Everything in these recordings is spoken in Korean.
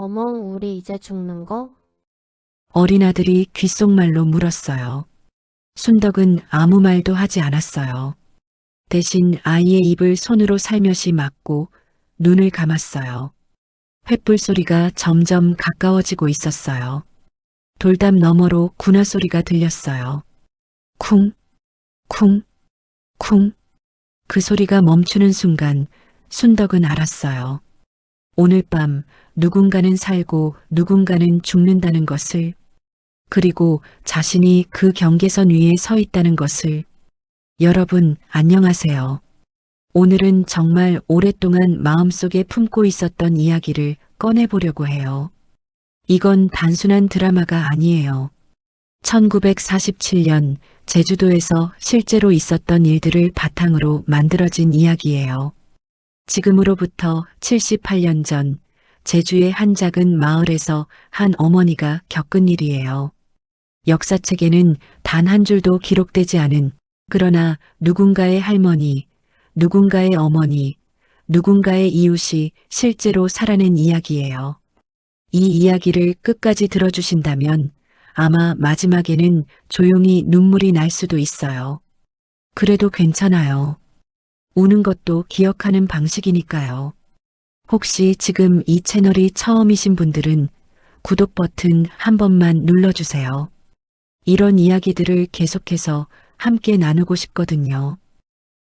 어머, 우리 이제 죽는 거? 어린아들이 귓속말로 물었어요. 순덕은 아무 말도 하지 않았어요. 대신 아이의 입을 손으로 살며시 막고 눈을 감았어요. 횃불 소리가 점점 가까워지고 있었어요. 돌담 너머로 군화 소리가 들렸어요. 쿵, 쿵, 쿵. 그 소리가 멈추는 순간 순덕은 알았어요. 오늘 밤 누군가는 살고 누군가는 죽는다는 것을, 그리고 자신이 그 경계선 위에 서 있다는 것을. 여러분, 안녕하세요. 오늘은 정말 오랫동안 마음속에 품고 있었던 이야기를 꺼내보려고 해요. 이건 단순한 드라마가 아니에요. 1947년 제주도에서 실제로 있었던 일들을 바탕으로 만들어진 이야기예요. 지금으로부터 78년 전 제주의 한 작은 마을에서 한 어머니가 겪은 일이에요. 역사책에는 단 한 줄도 기록되지 않은, 그러나 누군가의 할머니, 누군가의 어머니, 누군가의 이웃이 실제로 살아낸 이야기예요. 이 이야기를 끝까지 들어주신다면 아마 마지막에는 조용히 눈물이 날 수도 있어요. 그래도 괜찮아요. 우는 것도 기억하는 방식이니까요. 혹시 지금 이 채널이 처음이신 분들은 구독 버튼 한 번만 눌러주세요. 이런 이야기들을 계속해서 함께 나누고 싶거든요.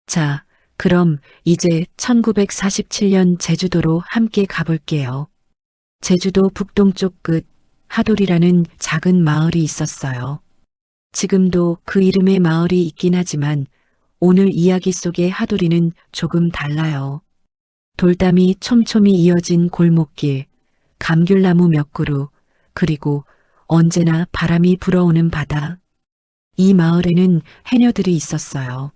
자, 그럼 이제 1947년 제주도로 함께 가볼게요. 제주도 북동쪽 끝 하돌이라는 작은 마을이 있었어요. 지금도 그 이름의 마을이 있긴 하지만 오늘 이야기 속의 하돌이는 조금 달라요. 돌담이 촘촘히 이어진 골목길, 감귤나무 몇 그루, 그리고 언제나 바람이 불어오는 바다. 이 마을에는 해녀들이 있었어요.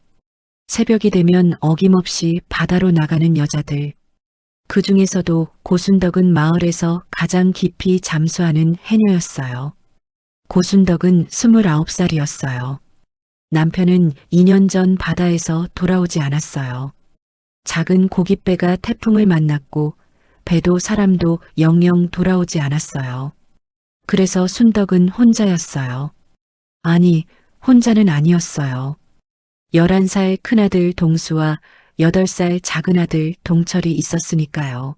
새벽이 되면 어김없이 바다로 나가는 여자들. 그 중에서도 고순덕은 마을에서 가장 깊이 잠수하는 해녀였어요. 고순덕은 29살이었어요. 남편은 2년 전 바다에서 돌아오지 않았어요. 작은 고깃배가 태풍을 만났고 배도 사람도 영영 돌아오지 않았어요. 그래서 순덕은 혼자였어요. 아니, 혼자는 아니었어요. 11살 큰아들 동수와 8살 작은아들 동철이 있었으니까요.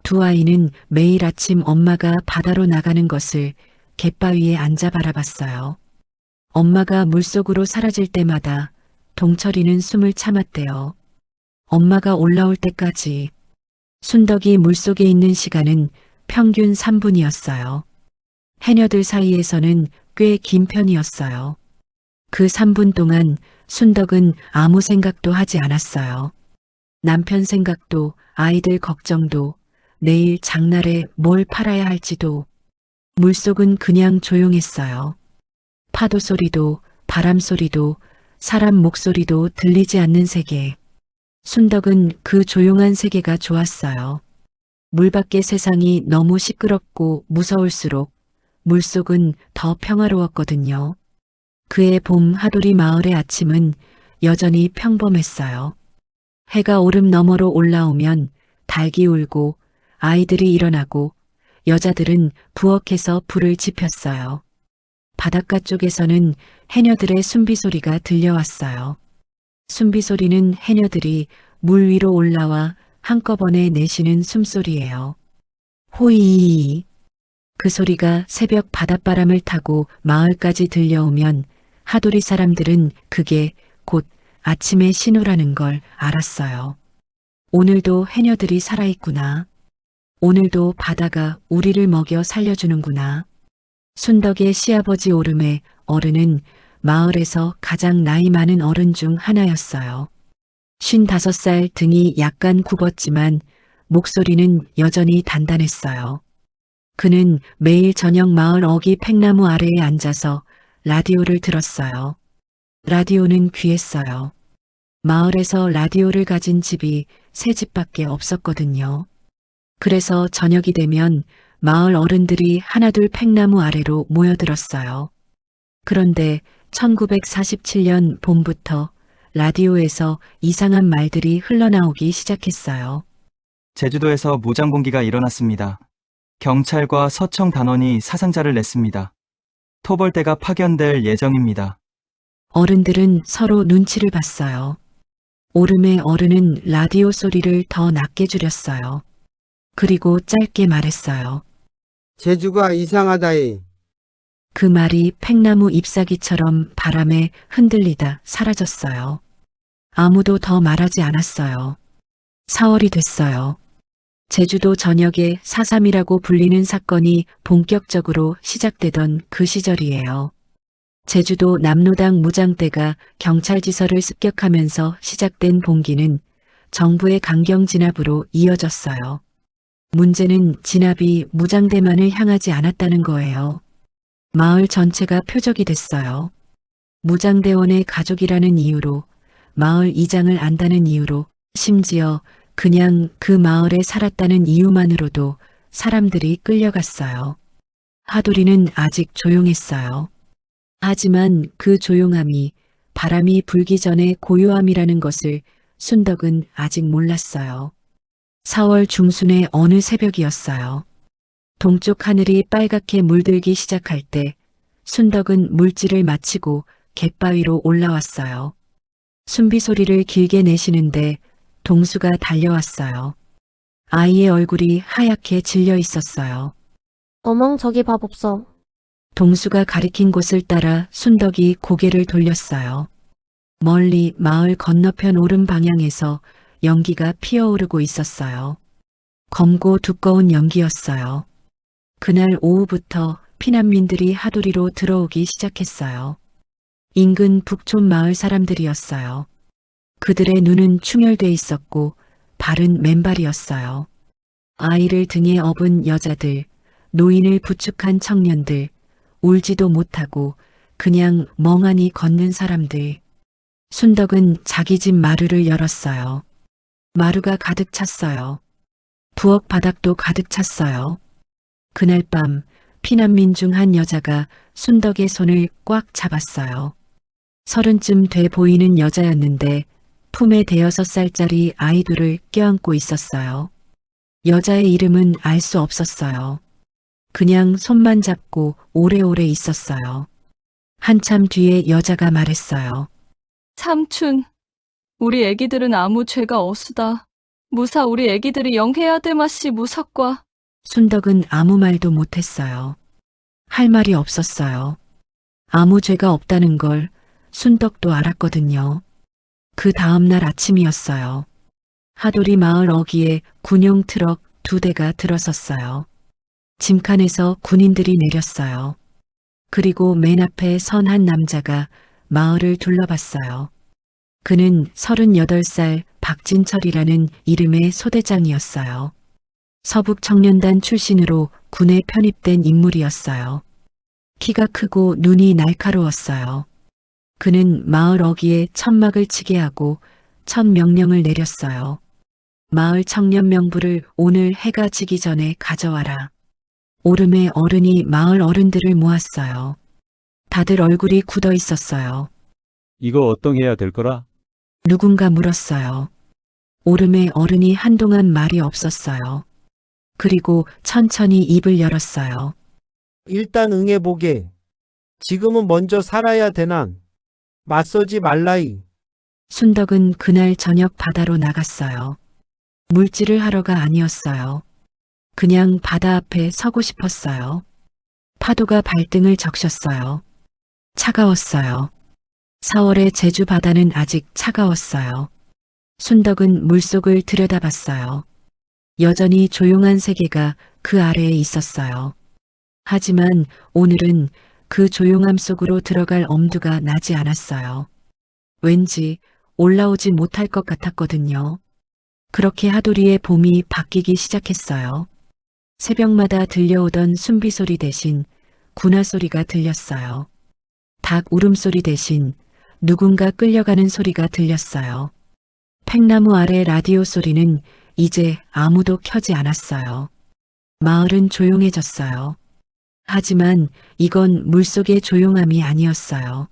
두 아이는 매일 아침 엄마가 바다로 나가는 것을 갯바위에 앉아 바라봤어요. 엄마가 물속으로 사라질 때마다 동철이는 숨을 참았대요. 엄마가 올라올 때까지. 순덕이 물속에 있는 시간은 평균 3분이었어요. 해녀들 사이에서는 꽤 긴 편이었어요. 그 3분 동안 순덕은 아무 생각도 하지 않았어요. 남편 생각도, 아이들 걱정도, 내일 장날에 뭘 팔아야 할지도. 물속은 그냥 조용했어요. 파도 소리도, 바람 소리도, 사람 목소리도 들리지 않는 세계. 순덕은 그 조용한 세계가 좋았어요. 물 밖의 세상이 너무 시끄럽고 무서울수록 물속은 더 평화로웠거든요. 그해 봄 하돌이 마을의 아침은 여전히 평범했어요. 해가 오름 너머로 올라오면 닭이 울고 아이들이 일어나고 여자들은 부엌에서 불을 지폈어요. 바닷가 쪽에서는 해녀들의 숨비소리가 들려왔어요. 숨비소리는 해녀들이 물 위로 올라와 한꺼번에 내쉬는 숨소리예요. 호이. 그 소리가 새벽 바닷바람을 타고 마을까지 들려오면 하돌이 사람들은 그게 곧 아침의 신호라는 걸 알았어요. 오늘도 해녀들이 살아있구나. 오늘도 바다가 우리를 먹여 살려주는구나. 순덕의 시아버지 오름의 어른은 마을에서 가장 나이 많은 어른 중 하나였어요. 55살, 등이 약간 굽었지만 목소리는 여전히 단단했어요. 그는 매일 저녁 마을 어귀 팽나무 아래에 앉아서 라디오를 들었어요. 라디오는 귀했어요. 마을에서 라디오를 가진 집이 세 집밖에 없었거든요. 그래서 저녁이 되면 마을 어른들이 하나둘 팽나무 아래로 모여들었어요. 그런데 1947년 봄부터 라디오에서 이상한 말들이 흘러나오기 시작했어요. 제주도에서 무장봉기가 일어났습니다. 경찰과 서청 단원이 사상자를 냈습니다. 토벌대가 파견될 예정입니다. 어른들은 서로 눈치를 봤어요. 오름의 어른은 라디오 소리를 더 낮게 줄였어요. 그리고 짧게 말했어요. 제주가 이상하다이. 그 말이 팽나무 잎사귀처럼 바람에 흔들리다 사라졌어요. 아무도 더 말하지 않았어요. 4월이 됐어요. 제주도 전역에 4.3이라고 불리는 사건이 본격적으로 시작되던 그 시절이에요. 제주도 남로당 무장대가 경찰지서를 습격하면서 시작된 봉기는 정부의 강경 진압으로 이어졌어요. 문제는 진압이 무장대만을 향하지 않았다는 거예요. 마을 전체가 표적이 됐어요. 무장대원의 가족이라는 이유로, 마을 이장을 안다는 이유로, 심지어 그냥 그 마을에 살았다는 이유만으로도 사람들이 끌려갔어요. 하도리는 아직 조용했어요. 하지만 그 조용함이 바람이 불기 전에 고요함이라는 것을 순덕은 아직 몰랐어요. 4월 중순의 어느 새벽이었어요. 동쪽 하늘이 빨갛게 물들기 시작할 때 순덕은 물질을 마치고 갯바위로 올라왔어요. 숨비 소리를 길게 내쉬는데 동수가 달려왔어요. 아이의 얼굴이 하얗게 질려 있었어요. 어멍 저기 봐봅소. 동수가 가리킨 곳을 따라 순덕이 고개를 돌렸어요. 멀리 마을 건너편 오른 방향에서 연기가 피어오르고 있었어요. 검고 두꺼운 연기였어요. 그날 오후부터 피난민들이 하도리로 들어오기 시작했어요. 인근 북촌 마을 사람들이었어요. 그들의 눈은 충혈돼 있었고 발은 맨발이었어요. 아이를 등에 업은 여자들, 노인을 부축한 청년들, 울지도 못하고 그냥 멍하니 걷는 사람들. 순덕은 자기 집 마루를 열었어요. 마루가 가득 찼어요. 부엌 바닥도 가득 찼어요. 그날 밤 피난민 중 한 여자가 순덕의 손을 꽉 잡았어요. 30쯤 돼 보이는 여자였는데 품에 6살짜리 아이들을 껴안고 있었어요. 여자의 이름은 알 수 없었어요. 그냥 손만 잡고 오래오래 있었어요. 한참 뒤에 여자가 말했어요. 삼촌, 우리 애기들은 아무 죄가 없수다. 무사 우리 애기들이 영해야 될 맛이 무섭과. 순덕은 아무 말도 못했어요. 할 말이 없었어요. 아무 죄가 없다는 걸 순덕도 알았거든요. 그 다음날 아침이었어요. 하도리 마을 어귀에 군용 트럭 2대가 들어섰어요. 짐칸에서 군인들이 내렸어요. 그리고 맨 앞에 선 한 남자가 마을을 둘러봤어요. 그는 38살 박진철이라는 이름의 소대장이었어요. 서북청년단 출신으로 군에 편입된 인물이었어요. 키가 크고 눈이 날카로웠어요. 그는 마을 어귀에 천막을 치게 하고 첫 명령을 내렸어요. 마을 청년 명부를 오늘 해가 지기 전에 가져와라. 오름의 어른이 마을 어른들을 모았어요. 다들 얼굴이 굳어 있었어요. 이거 어떻게해야 될 거라? 누군가 물었어요. 오름의 어른이 한동안 말이 없었어요. 그리고 천천히 입을 열었어요. 일단 응해보게. 지금은 먼저 살아야 되난. 맞서지 말라이. 순덕은 그날 저녁 바다로 나갔어요. 물질을 하러가 아니었어요. 그냥 바다 앞에 서고 싶었어요. 파도가 발등을 적셨어요. 차가웠어요. 4월의 제주 바다는 아직 차가웠어요. 순덕은 물속을 들여다봤어요. 여전히 조용한 세계가 그 아래에 있었어요. 하지만 오늘은 그 조용함 속으로 들어갈 엄두가 나지 않았어요. 왠지 올라오지 못할 것 같았거든요. 그렇게 하도리의 봄이 바뀌기 시작했어요. 새벽마다 들려오던 숨비 소리 대신 군화 소리가 들렸어요. 닭 울음소리 대신 누군가 끌려가는 소리가 들렸어요. 팽나무 아래 라디오 소리는 이제 아무도 켜지 않았어요. 마을은 조용해졌어요. 하지만 이건 물속의 조용함이 아니었어요.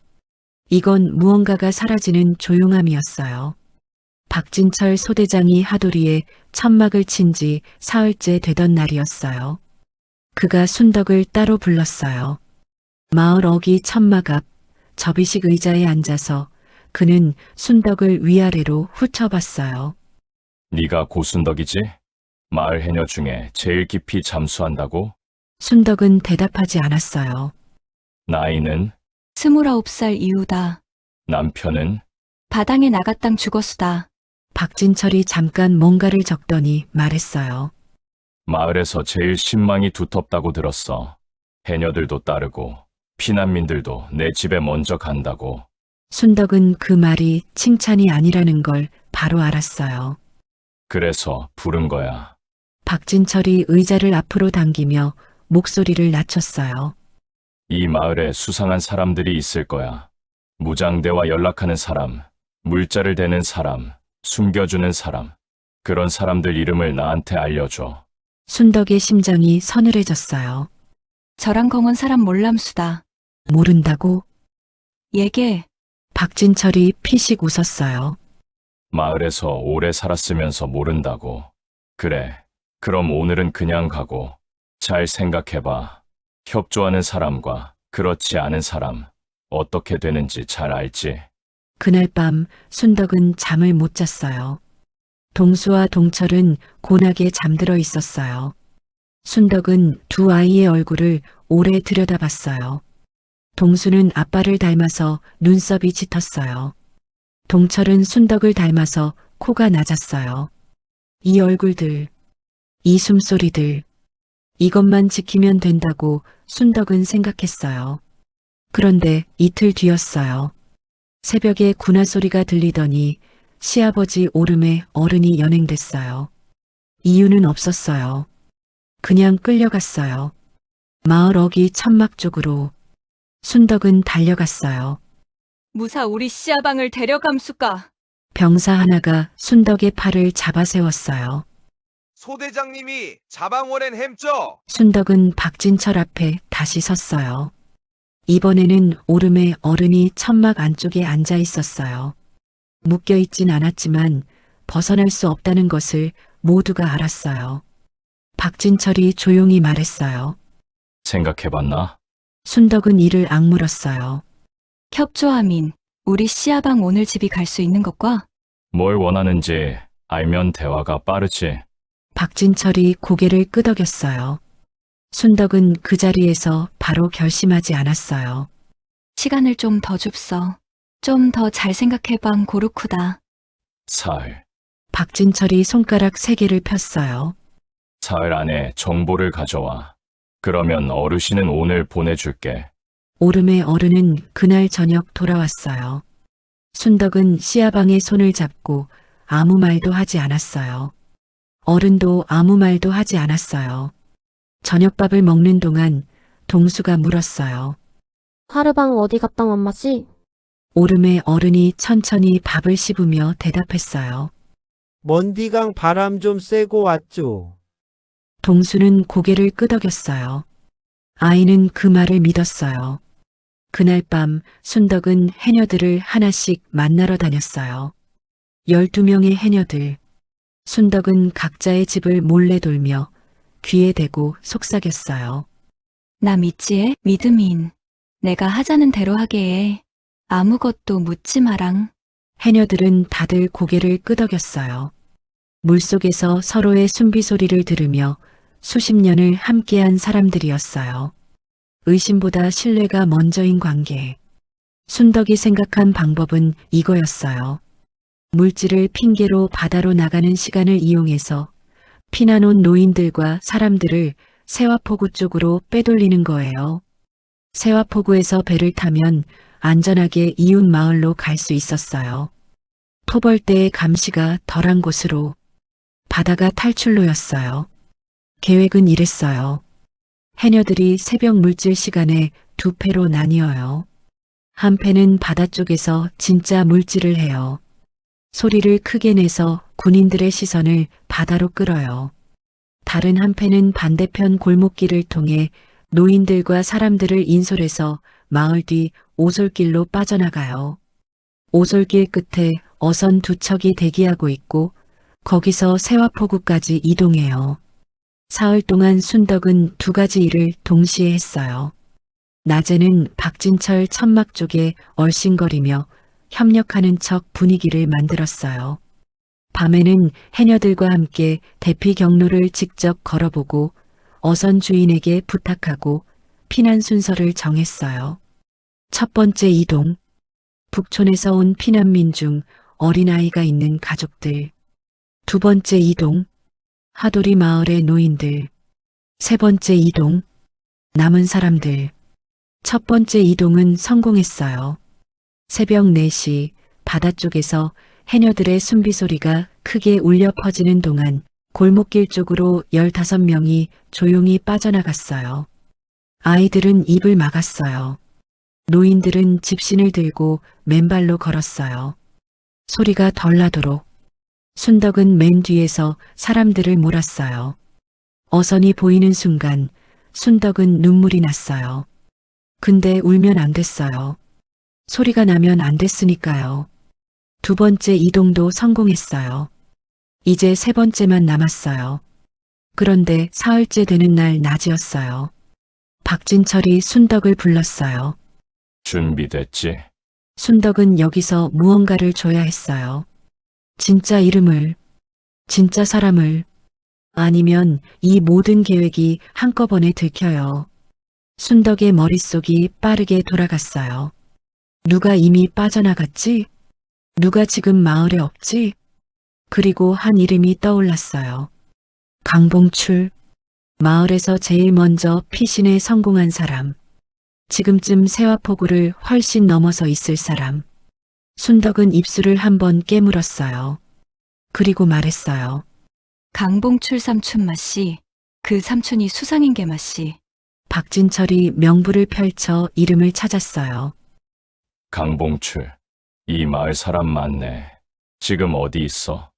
이건 무언가가 사라지는 조용함이었어요. 박진철 소대장이 하도리에 천막을 친 지 사흘째 되던 날이었어요. 그가 순덕을 따로 불렀어요. 마을 어귀 천막 앞 접이식 의자에 앉아서 그는 순덕을 위아래로 훑어봤어요. 네가 고순덕이지? 마을 해녀 중에 제일 깊이 잠수한다고? 순덕은 대답하지 않았어요. 나이는? 29살 이후다. 남편은? 바당에 나갔당 죽었수다. 박진철이 잠깐 뭔가를 적더니 말했어요. 마을에서 제일 신망이 두텁다고 들었어. 해녀들도 따르고 피난민들도 내 집에 먼저 간다고. 순덕은 그 말이 칭찬이 아니라는 걸 바로 알았어요. 그래서 부른 거야. 박진철이 의자를 앞으로 당기며 목소리를 낮췄어요. 이 마을에 수상한 사람들이 있을 거야. 무장대와 연락하는 사람, 물자를 대는 사람, 숨겨주는 사람. 그런 사람들 이름을 나한테 알려줘. 순덕의 심장이 서늘해졌어요. 저랑 공원 사람 몰람수다. 모른다고? 얘게. 박진철이 피식 웃었어요. 마을에서 오래 살았으면서 모른다고. 그래. 그럼 오늘은 그냥 가고. 잘 생각해봐. 협조하는 사람과 그렇지 않은 사람. 어떻게 되는지 잘 알지? 그날 밤 순덕은 잠을 못 잤어요. 동수와 동철은 곤하게 잠들어 있었어요. 순덕은 두 아이의 얼굴을 오래 들여다봤어요. 동수는 아빠를 닮아서 눈썹이 짙었어요. 동철은 순덕을 닮아서 코가 낮았어요. 이 얼굴들, 이 숨소리들, 이것만 지키면 된다고 순덕은 생각했어요. 그런데 이틀 뒤였어요. 새벽에 군화 소리가 들리더니 시아버지 오름에 어른이 연행됐어요. 이유는 없었어요. 그냥 끌려갔어요. 마을 어귀 천막 쪽으로. 순덕은 달려갔어요. 무사 우리 씨아방을 데려감수까. 병사 하나가 순덕의 팔을 잡아 세웠어요. 소대장님이 자방원엔 햄쪄. 순덕은 박진철 앞에 다시 섰어요. 이번에는 오름에 어른이 천막 안쪽에 앉아 있었어요. 묶여있진 않았지만 벗어날 수 없다는 것을 모두가 알았어요. 박진철이 조용히 말했어요. 생각해봤나? 순덕은 이를 악물었어요. 협조하민. 우리 씨아방 오늘 집이 갈 수 있는 것과 뭘 원하는지 알면 대화가 빠르지. 박진철이 고개를 끄덕였어요. 순덕은 그 자리에서 바로 결심하지 않았어요. 시간을 좀 더 줍서. 좀 더 잘 생각해방 고루쿠다. 사흘. 박진철이 손가락 3개를 폈어요. 사흘 안에 정보를 가져와. 그러면 어르신은 오늘 보내줄게. 오름의 어른은 그날 저녁 돌아왔어요. 순덕은 씨아방의 손을 잡고 아무 말도 하지 않았어요. 어른도 아무 말도 하지 않았어요. 저녁밥을 먹는 동안 동수가 물었어요. 하르방 어디 갔다 왔마시? 오름의 어른이 천천히 밥을 씹으며 대답했어요. 먼디강 바람 좀 쐬고 왔죠. 동수는 고개를 끄덕였어요. 아이는 그 말을 믿었어요. 그날 밤 순덕은 해녀들을 하나씩 만나러 다녔어요. 12명의 해녀들. 순덕은 각자의 집을 몰래 돌며 귀에 대고 속삭였어요. 나 믿지에 믿음인. 내가 하자는 대로 하게 해. 아무것도 묻지 마랑. 해녀들은 다들 고개를 끄덕였어요. 물속에서 서로의 숨비 소리를 들으며 수십 년을 함께한 사람들이었어요. 의심보다 신뢰가 먼저인 관계. 순덕이 생각한 방법은 이거였어요. 물질을 핑계로 바다로 나가는 시간을 이용해서 피난 온 노인들과 사람들을 세화포구 쪽으로 빼돌리는 거예요. 세화포구에서 배를 타면 안전하게 이웃 마을로 갈 수 있었어요. 토벌대의 감시가 덜한 곳으로. 바다가 탈출로였어요. 계획은 이랬어요. 해녀들이 새벽 물질 시간에 두 패로 나뉘어요. 한 패는 바다 쪽에서 진짜 물질을 해요. 소리를 크게 내서 군인들의 시선을 바다로 끌어요. 다른 한 패는 반대편 골목길을 통해 노인들과 사람들을 인솔해서 마을 뒤 오솔길로 빠져나가요. 오솔길 끝에 어선 두 척이 대기하고 있고 거기서 세화포구까지 이동해요. 사흘 동안 순덕은 두 가지 일을 동시에 했어요. 낮에는 박진철 천막 쪽에 얼씬거리며 협력하는 척 분위기를 만들었어요. 밤에는 해녀들과 함께 대피 경로를 직접 걸어보고 어선 주인에게 부탁하고 피난 순서를 정했어요. 첫 번째 이동. 북촌에서 온 피난민 중 어린아이가 있는 가족들. 두 번째 이동. 하도리 마을의 노인들. 세 번째 이동. 남은 사람들. 첫 번째 이동은 성공했어요. 새벽 4시 바다 쪽에서 해녀들의 숨비 소리가 크게 울려 퍼지는 동안 골목길 쪽으로 15명이 조용히 빠져나갔어요. 아이들은 입을 막았어요. 노인들은 집신을 들고 맨발로 걸었어요. 소리가 덜 나도록. 순덕은 맨 뒤에서 사람들을 몰았어요. 어선이 보이는 순간 순덕은 눈물이 났어요. 근데 울면 안 됐어요. 소리가 나면 안 됐으니까요. 두 번째 이동도 성공했어요. 이제 세 번째만 남았어요. 그런데 사흘째 되는 날 낮이었어요. 박진철이 순덕을 불렀어요. 준비됐지? 순덕은 여기서 무언가를 줘야 했어요. 진짜 이름을, 진짜 사람을, 아니면 이 모든 계획이 한꺼번에 들켜요. 순덕의 머릿속이 빠르게 돌아갔어요. 누가 이미 빠져나갔지? 누가 지금 마을에 없지? 그리고 한 이름이 떠올랐어요. 강봉출. 마을에서 제일 먼저 피신에 성공한 사람. 지금쯤 세화포구를 훨씬 넘어서 있을 사람. 순덕은 입술을 한번 깨물었어요. 그리고 말했어요. 강봉출 삼촌 맛씨. 그 삼촌이 수상인계 맛씨. 박진철이 명부를 펼쳐 이름을 찾았어요. 강봉출. 이 마을 사람 맞네. 지금 어디 있어?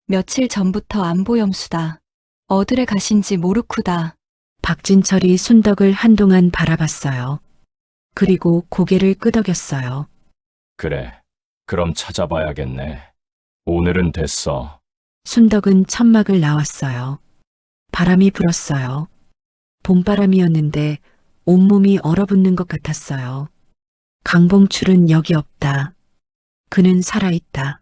며칠 전부터 안보염수다. 어드레 가신지 모르쿠다. 박진철이 순덕을 한동안 바라봤어요. 그리고 고개를 끄덕였어요. 그래. 그럼 찾아봐야겠네. 오늘은 됐어. 순덕은 천막을 나왔어요. 바람이 불었어요. 봄바람이었는데 온몸이 얼어붙는 것 같았어요. 강봉출은 여기 없다. 그는 살아있다.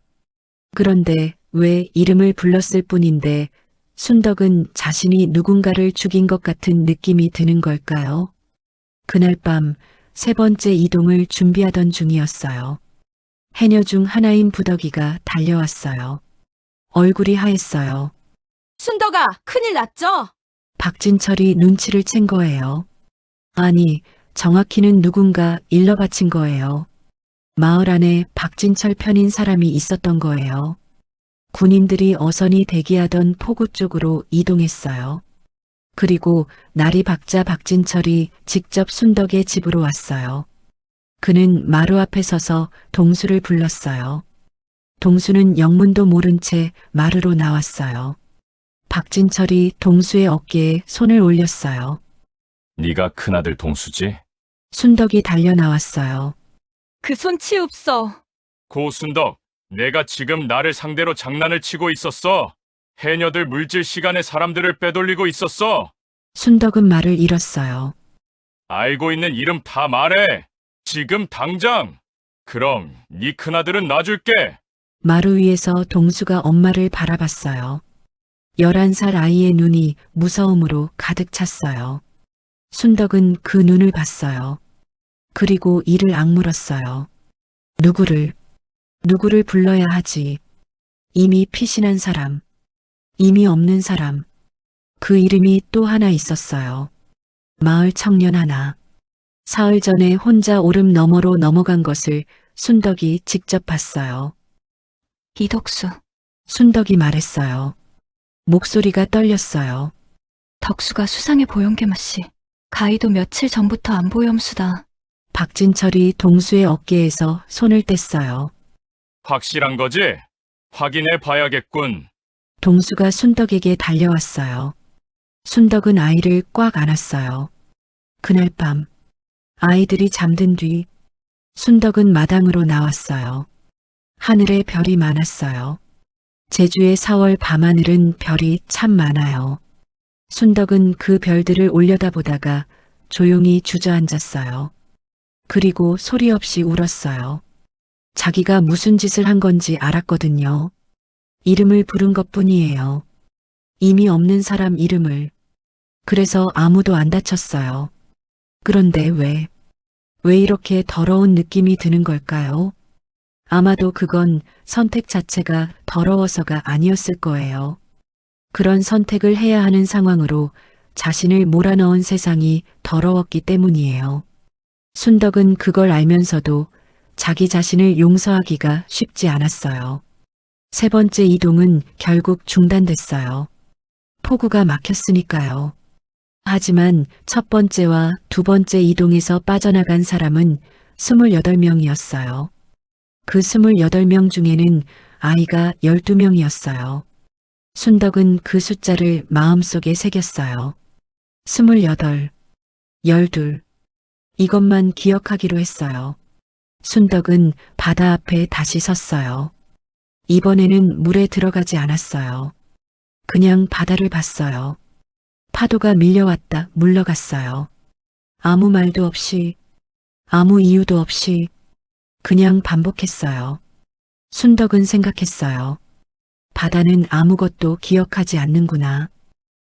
그런데 왜 이름을 불렀을 뿐인데 순덕은 자신이 누군가를 죽인 것 같은 느낌이 드는 걸까요? 그날 밤 세 번째 이동을 준비하던 중이었어요. 해녀 중 하나인 부덕이가 달려왔어요. 얼굴이 하했어요. 순덕아, 큰일 났죠? 박진철이 눈치를 챈 거예요. 아니, 정확히는 누군가 일러 바친 거예요. 마을 안에 박진철 편인 사람이 있었던 거예요. 군인들이 어선이 대기하던 포구 쪽으로 이동했어요. 그리고 날이 밝자 박진철이 직접 순덕의 집으로 왔어요. 그는 마루 앞에 서서 동수를 불렀어요. 동수는 영문도 모른 채 마루로 나왔어요. 박진철이 동수의 어깨에 손을 올렸어요. 네가 큰아들 동수지? 순덕이 달려 나왔어요. 그 손 치웁소. 고순덕, 내가 지금 나를 상대로 장난을 치고 있었어. 해녀들 물질 시간에 사람들을 빼돌리고 있었어. 순덕은 말을 잃었어요. 알고 있는 이름 다 말해. 지금 당장. 그럼 네 큰아들은 놔줄게. 마루 위에서 동수가 엄마를 바라봤어요. 11살 아이의 눈이 무서움으로 가득 찼어요. 순덕은 그 눈을 봤어요. 그리고 이를 악물었어요. 누구를 불러야 하지. 이미 피신한 사람, 이미 없는 사람. 그 이름이 또 하나 있었어요. 마을 청년 하나. 사흘 전에 혼자 오름 너머로 넘어간 것을 순덕이 직접 봤어요. 이덕수. 순덕이 말했어요. 목소리가 떨렸어요. 덕수가 수상해 보영계 맛씨. 가이도 며칠 전부터 안보염수다. 박진철이 동수의 어깨에서 손을 뗐어요. 확실한 거지? 확인해 봐야겠군. 동수가 순덕에게 달려왔어요. 순덕은 아이를 꽉 안았어요. 그날 밤 아이들이 잠든 뒤 순덕은 마당으로 나왔어요. 하늘에 별이 많았어요. 제주의 4월 밤하늘은 별이 참 많아요. 순덕은 그 별들을 올려다보다가 조용히 주저앉았어요. 그리고 소리 없이 울었어요. 자기가 무슨 짓을 한 건지 알았거든요. 이름을 부른 것뿐이에요. 이미 없는 사람 이름을. 그래서 아무도 안 다쳤어요. 그런데 왜 이렇게 더러운 느낌이 드는 걸까요? 아마도 그건 선택 자체가 더러워서가 아니었을 거예요. 그런 선택을 해야 하는 상황으로 자신을 몰아넣은 세상이 더러웠기 때문이에요. 순덕은 그걸 알면서도 자기 자신을 용서하기가 쉽지 않았어요. 세 번째 이동은 결국 중단됐어요. 포구가 막혔으니까요. 하지만 첫 번째와 두 번째 이동에서 빠져나간 사람은 28명이었어요. 그 28명 중에는 아이가 12명이었어요. 순덕은 그 숫자를 마음속에 새겼어요. 28, 12. 이것만 기억하기로 했어요. 순덕은 바다 앞에 다시 섰어요. 이번에는 물에 들어가지 않았어요. 그냥 바다를 봤어요. 파도가 밀려왔다 물러갔어요. 아무 말도 없이, 아무 이유도 없이 그냥 반복했어요. 순덕은 생각했어요. 바다는 아무것도 기억하지 않는구나.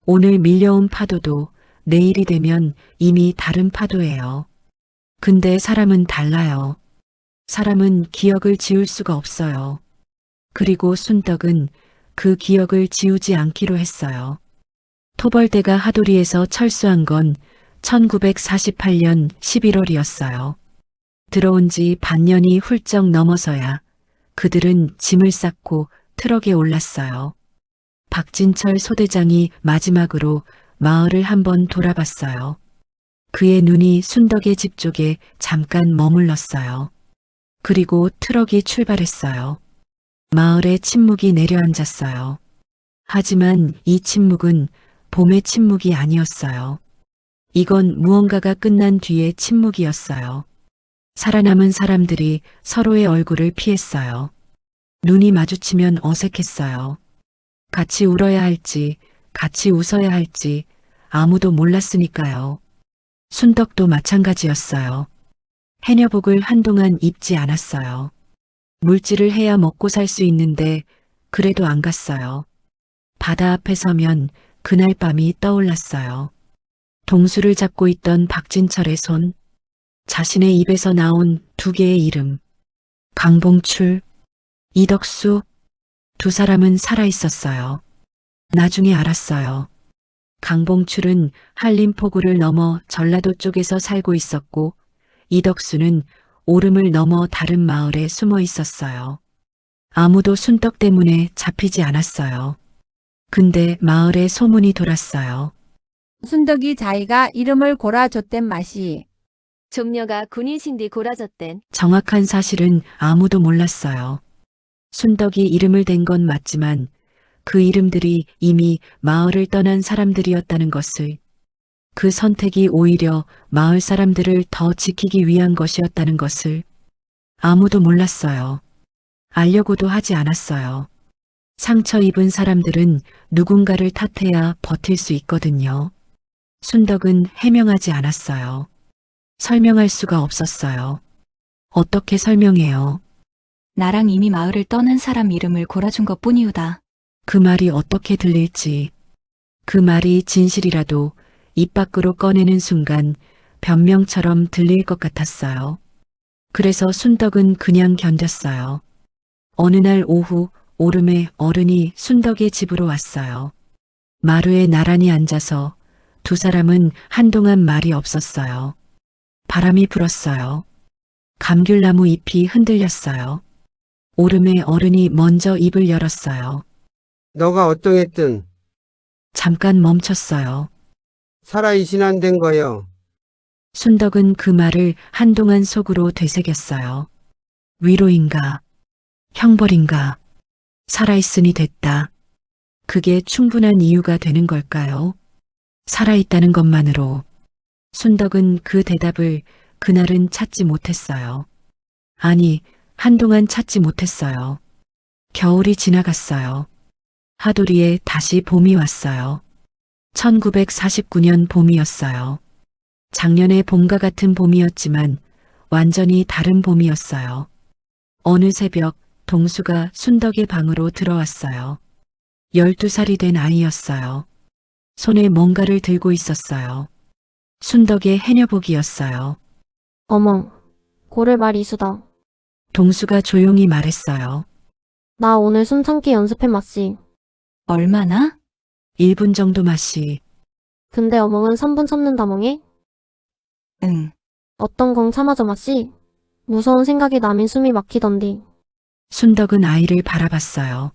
오늘 밀려온 파도도 내일이 되면 이미 다른 파도예요. 근데 사람은 달라요. 사람은 기억을 지울 수가 없어요. 그리고 순덕은 그 기억을 지우지 않기로 했어요. 토벌대가 하도리에서 철수한 건 1948년 11월이었어요. 들어온 지 반년이 훌쩍 넘어서야 그들은 짐을 쌓고 트럭에 올랐어요. 박진철 소대장이 마지막으로 마을을 한번 돌아봤어요. 그의 눈이 순덕의 집 쪽에 잠깐 머물렀어요. 그리고 트럭이 출발했어요. 마을에 침묵이 내려앉았어요. 하지만 이 침묵은 봄의 침묵이 아니었어요. 이건 무언가가 끝난 뒤의 침묵이었어요. 살아남은 사람들이 서로의 얼굴을 피했어요. 눈이 마주치면 어색했어요. 같이 울어야 할지, 같이 웃어야 할지 아무도 몰랐으니까요. 순덕도 마찬가지였어요. 해녀복을 한동안 입지 않았어요. 물질을 해야 먹고 살 수 있는데 그래도 안 갔어요. 바다 앞에 서면 그날 밤이 떠올랐어요. 동수를 잡고 있던 박진철의 손, 자신의 입에서 나온 두 개의 이름, 강봉출, 이덕수, 두 사람은 살아있었어요. 나중에 알았어요. 강봉출은 한림포구를 넘어 전라도 쪽에서 살고 있었고, 이덕수는 오름을 넘어 다른 마을에 숨어 있었어요. 아무도 순덕 때문에 잡히지 않았어요. 근데 마을에 소문이 돌았어요. 순덕이 자기가 이름을 골아줬댄 맛이 종려가 군인신디 골아졌댄. 정확한 사실은 아무도 몰랐어요. 순덕이 이름을 댄 건 맞지만 그 이름들이 이미 마을을 떠난 사람들이었다는 것을, 그 선택이 오히려 마을 사람들을 더 지키기 위한 것이었다는 것을 아무도 몰랐어요. 알려고도 하지 않았어요. 상처 입은 사람들은 누군가를 탓해야 버틸 수 있거든요. 순덕은 해명하지 않았어요. 설명할 수가 없었어요. 어떻게 설명해요? 나랑 이미 마을을 떠난 사람 이름을 골아준 것 뿐이오다. 그 말이 어떻게 들릴지, 그 말이 진실이라도 입 밖으로 꺼내는 순간 변명처럼 들릴 것 같았어요. 그래서 순덕은 그냥 견뎠어요. 어느 날 오후 오름에 어른이 순덕의 집으로 왔어요. 마루에 나란히 앉아서 두 사람은 한동안 말이 없었어요. 바람이 불었어요. 감귤나무 잎이 흔들렸어요. 오름에 어른이 먼저 입을 열었어요. 너가 어떠했든 잠깐 멈췄어요. 살아이신안 된 거요. 순덕은 그 말을 한동안 속으로 되새겼어요. 위로인가? 형벌인가? 살아있으니 됐다. 그게 충분한 이유가 되는 걸까요? 살아있다는 것만으로. 순덕은 그 대답을 그날은 찾지 못했어요. 아니, 한동안 찾지 못했어요. 겨울이 지나갔어요. 하도리에 다시 봄이 왔어요. 1949년 봄이었어요. 작년의 봄과 같은 봄이었지만 완전히 다른 봄이었어요. 어느 새벽 동수가 순덕의 방으로 들어왔어요. 12살이 된 아이였어요. 손에 뭔가를 들고 있었어요. 순덕의 해녀복이었어요. 어머, 고를말 이수다. 동수가 조용히 말했어요. 나 오늘 숨 참기 연습해 마씨. 얼마나? 1분 정도 마시. 근데 어멍은 3분 참는다 멍해? 응. 어떤 건 참아줘 마씨. 무서운 생각이 나면 숨이 막히던디. 순덕은 아이를 바라봤어요.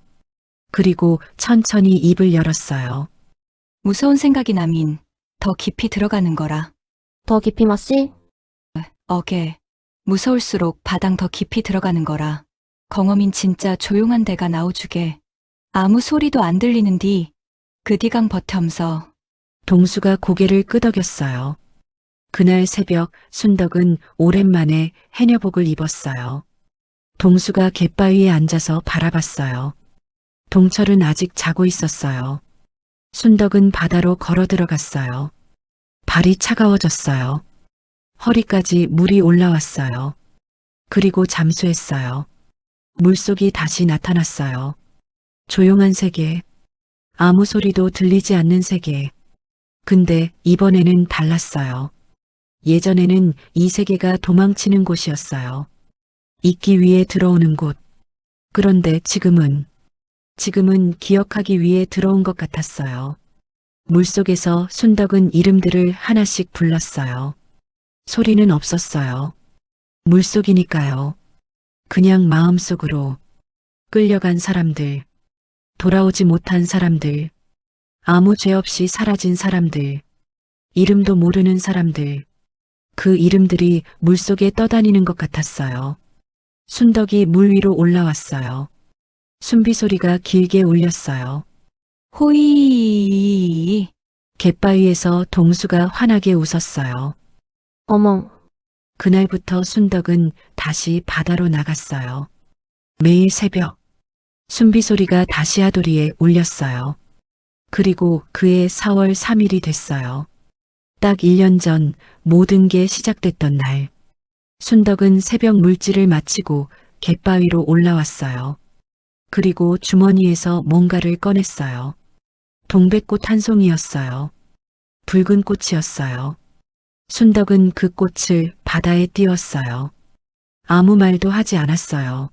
그리고 천천히 입을 열었어요. 무서운 생각이 나민 더 깊이 들어가는 거라. 더 깊이 마씨? 어게. 무서울수록 바당 더 깊이 들어가는 거라. 경험인 진짜 조용한 데가 나오주게. 아무 소리도 안 들리는 뒤. 그 뒤강 버텀서. 동수가 고개를 끄덕였어요. 그날 새벽 순덕은 오랜만에 해녀복을 입었어요. 동수가 갯바위에 앉아서 바라봤어요. 동철은 아직 자고 있었어요. 순덕은 바다로 걸어 들어갔어요. 발이 차가워졌어요. 허리까지 물이 올라왔어요. 그리고 잠수했어요. 물속이 다시 나타났어요. 조용한 세계. 아무 소리도 들리지 않는 세계. 근데 이번에는 달랐어요. 예전에는 이 세계가 도망치는 곳이었어요. 있기 위해 들어오는 곳. 그런데 지금은 기억하기 위해 들어온 것 같았어요. 물속에서 순덕은 이름들을 하나씩 불렀어요. 소리는 없었어요. 물속이니까요. 그냥 마음속으로 끌려간 사람들, 돌아오지 못한 사람들, 아무 죄 없이 사라진 사람들, 이름도 모르는 사람들, 그 이름들이 물속에 떠다니는 것 같았어요. 순덕이 물 위로 올라왔어요. 숨비 소리가 길게 울렸어요. 호이. 갯바위에서 동수가 환하게 웃었어요. 어멍, 그날부터 순덕은 다시 바다로 나갔어요. 매일 새벽, 숨비 소리가 다시 하도리에 울렸어요. 그리고 그해 4월 3일이 됐어요. 딱 1년 전 모든 게 시작됐던 날. 순덕은 새벽 물질을 마치고 갯바위로 올라왔어요. 그리고 주머니에서 뭔가를 꺼냈어요. 동백꽃 한 송이였어요. 붉은 꽃이었어요. 순덕은 그 꽃을 바다에 띄웠어요. 아무 말도 하지 않았어요.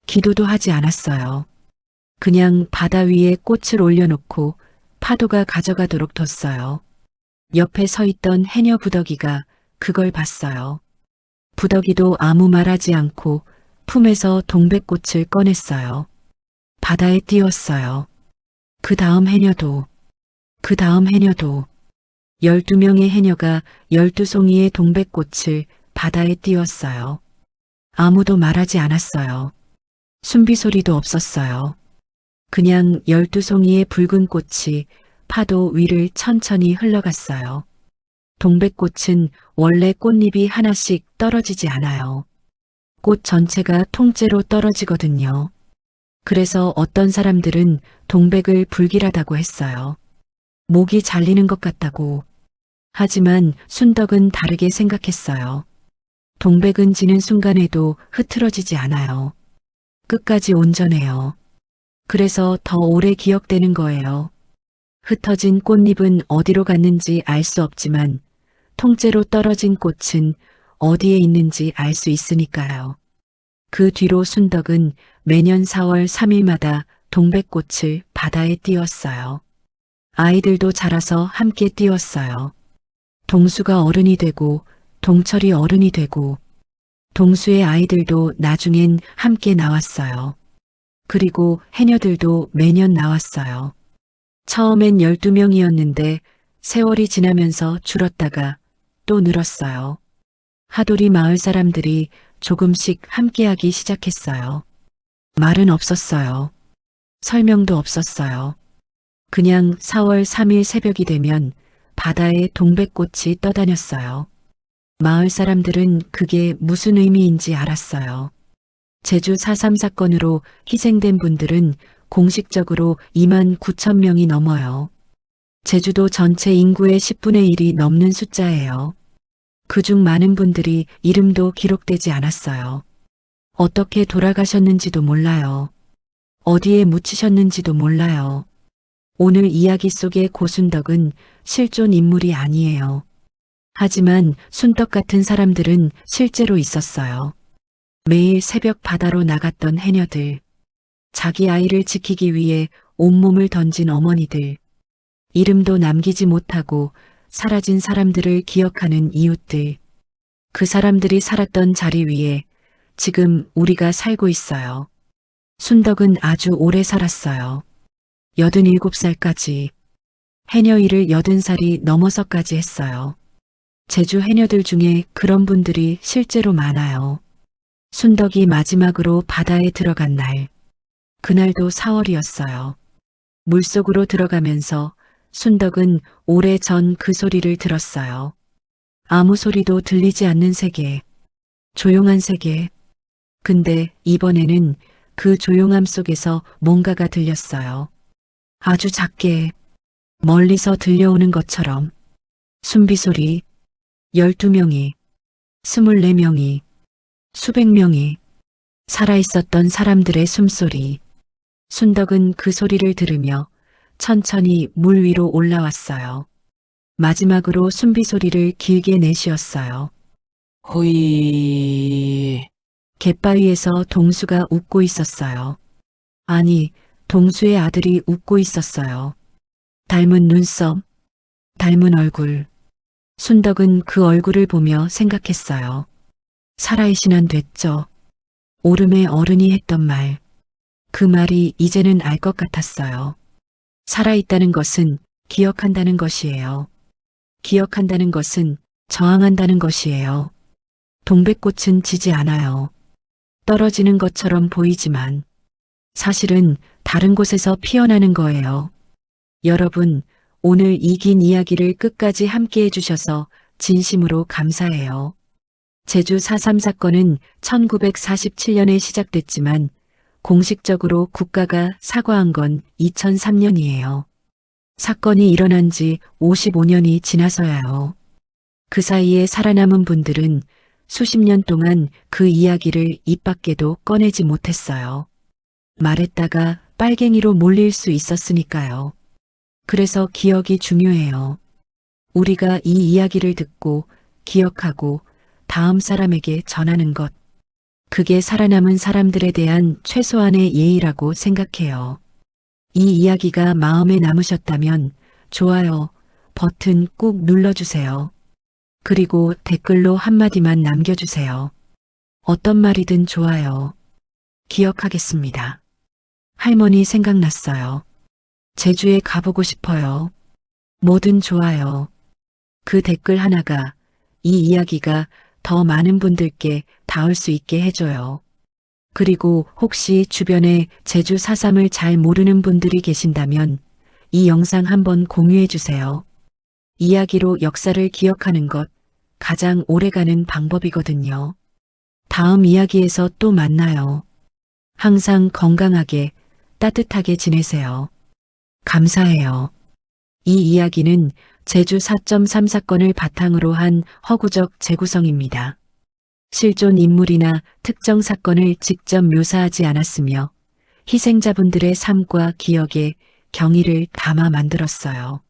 기도도 하지 않았어요. 그냥 바다 위에 꽃을 올려놓고 파도가 가져가도록 뒀어요. 옆에 서 있던 해녀 부덕이가 그걸 봤어요. 부덕이도 아무 말하지 않고 품에서 동백꽃을 꺼냈어요. 바다에 띄웠어요. 그 다음 해녀도 12명의 해녀가 12송이의 동백꽃을 바다에 띄웠어요. 아무도 말하지 않았어요. 숨비 소리도 없었어요. 그냥 12송이의 붉은 꽃이 파도 위를 천천히 흘러갔어요. 동백꽃은 원래 꽃잎이 하나씩 떨어지지 않아요. 꽃 전체가 통째로 떨어지거든요. 그래서 어떤 사람들은 동백을 불길하다고 했어요. 목이 잘리는 것 같다고. 하지만 순덕은 다르게 생각했어요. 동백은 지는 순간에도 흐트러지지 않아요. 끝까지 온전해요. 그래서 더 오래 기억되는 거예요. 흩어진 꽃잎은 어디로 갔는지 알 수 없지만 통째로 떨어진 꽃은 어디에 있는지 알 수 있으니까요. 그 뒤로 순덕은 매년 4월 3일마다 동백꽃을 바다에 띄웠어요. 아이들도 자라서 함께 띄웠어요. 동수가 어른이 되고 동철이 어른이 되고 동수의 아이들도 나중엔 함께 나왔어요. 그리고 해녀들도 매년 나왔어요. 처음엔 12명이었는데 세월이 지나면서 줄었다가 또 늘었어요. 하도리 마을 사람들이 조금씩 함께하기 시작했어요. 말은 없었어요. 설명도 없었어요. 그냥 4월 3일 새벽이 되면 바다에 동백꽃이 떠다녔어요. 마을 사람들은 그게 무슨 의미인지 알았어요. 제주 4.3 사건으로 희생된 분들은 공식적으로 2만 9천 명이 넘어요. 제주도 전체 인구의 10분의 1이 넘는 숫자예요. 그중 많은 분들이 이름도 기록되지 않았어요. 어떻게 돌아가셨는지도 몰라요. 어디에 묻히셨는지도 몰라요. 오늘 이야기 속의 고순덕은 실존 인물이 아니에요. 하지만 순덕 같은 사람들은 실제로 있었어요. 매일 새벽 바다로 나갔던 해녀들, 자기 아이를 지키기 위해 온몸을 던진 어머니들, 이름도 남기지 못하고 사라진 사람들을 기억하는 이웃들, 그 사람들이 살았던 자리 위에 지금 우리가 살고 있어요. 순덕은 아주 오래 살았어요. 87살까지. 해녀 일을 80살이 넘어서까지 했어요. 제주 해녀들 중에 그런 분들이 실제로 많아요. 순덕이 마지막으로 바다에 들어간 날, 그날도 4월이었어요. 물속으로 들어가면서 순덕은 오래전 그 소리를 들었어요. 아무 소리도 들리지 않는 세계, 조용한 세계. 근데 이번에는 그 조용함 속에서 뭔가가 들렸어요. 아주 작게, 멀리서 들려오는 것처럼. 숨비소리, 12명이, 24명이, 수백 명이, 살아있었던 사람들의 숨소리. 순덕은 그 소리를 들으며 천천히 물 위로 올라왔어요. 마지막으로 숨비소리를 길게 내쉬었어요. 호이. 갯바위에서 동수가 웃고 있었어요. 아니, 동수의 아들이 웃고 있었어요. 닮은 눈썹, 닮은 얼굴. 순덕은 그 얼굴을 보며 생각했어요. 살아이신 한 됐죠. 오름의 어른이 했던 말. 그 말이 이제는 알 것 같았어요. 살아있다는 것은 기억한다는 것이에요. 기억한다는 것은 저항한다는 것이에요. 동백꽃은 지지 않아요. 떨어지는 것처럼 보이지만 사실은 다른 곳에서 피어나는 거예요. 여러분, 오늘 이 긴 이야기를 끝까지 함께 해주셔서 진심으로 감사해요. 제주 4.3 사건은 1947년에 시작됐지만 공식적으로 국가가 사과한 건 2003년이에요. 사건이 일어난 지 55년이 지나서야요. 그 사이에 살아남은 분들은 수십 년 동안 그 이야기를 입 밖에도 꺼내지 못했어요. 말했다가 빨갱이로 몰릴 수 있었으니까요. 그래서 기억이 중요해요. 우리가 이 이야기를 듣고 기억하고 다음 사람에게 전하는 것. 그게 살아남은 사람들에 대한 최소한의 예의라고 생각해요. 이 이야기가 마음에 남으셨다면 좋아요 버튼 꾹 눌러주세요. 그리고 댓글로 한마디만 남겨주세요. 어떤 말이든 좋아요. 기억하겠습니다. 할머니 생각났어요. 제주에 가보고 싶어요. 뭐든 좋아요. 그 댓글 하나가 이 이야기가 더 많은 분들께 닿을 수 있게 해줘요. 그리고 혹시 주변에 제주 4.3을 잘 모르는 분들이 계신다면 이 영상 한번 공유해 주세요. 이야기로 역사를 기억하는 것 가장 오래가는 방법이거든요. 다음 이야기에서 또 만나요. 항상 건강하게 따뜻하게 지내세요. 감사해요. 이 이야기는 제주 4.3 사건을 바탕으로 한 허구적 재구성입니다. 실존 인물이나 특정 사건을 직접 묘사하지 않았으며 희생자분들의 삶과 기억에 경의를 담아 만들었어요.